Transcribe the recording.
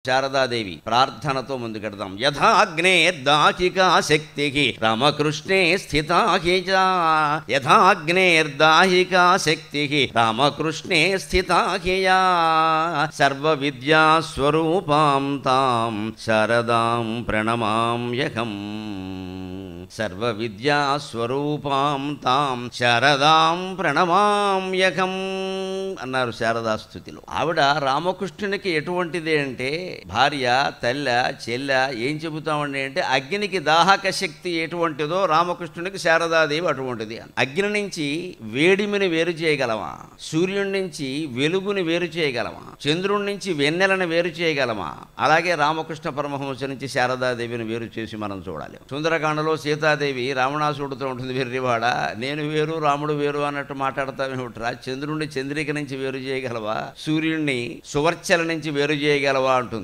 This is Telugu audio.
శారదాదేవి ప్రార్థనతో ముందుకెడదాం. యథాగ్నేర్దాహికా శక్తి రామకృష్ణే స్థితాహి యథాగ్నేర్దాహికా శక్తి రామకృష్ణే స్థితాహి సర్వ విద్యాస్వరూపాం తాం శారదాం ప్రణమామ్యహం. సర్వ విద్యాస్వరూపాం తాం శారదాం ప్రణమామ్యహం అన్నారు శారదాస్తుతిలో. ఆవిడ రామకృష్ణునికి ఎటువంటిది అంటే భార్య, తల్ల, చెల్ల. ఏం చెబుతామండి అంటే అగ్నికి దాహక శక్తి ఎటువంటిదో రామకృష్ణునికి శారదాదేవి అటువంటిది. అగ్ని నుంచి వేడిమిని వేరు చేయగలమా? సూర్యుడి నుంచి వెలుగుని వేరు చేయగలమా? చంద్రుడి నుంచి వెన్నెలను వేరు చేయగలమా? అలాగే రామకృష్ణ పరమహంస నుంచి శారదాదేవిని వేరు చేసి మనం చూడాలి. సుందరకాండలో సీతాదేవి రావణాసుడితో ఉంటుంది, వెర్రివాడ నేను వేరు రాముడు వేరు అన్నట్టు మాట్లాడతామేమిట్రా? చంద్రుడిని చంద్రిక నుంచి వేరు చేయగలవా? సూర్యుడిని సువర్చల నుంచి వేరు చేయగలవా అంటుంది.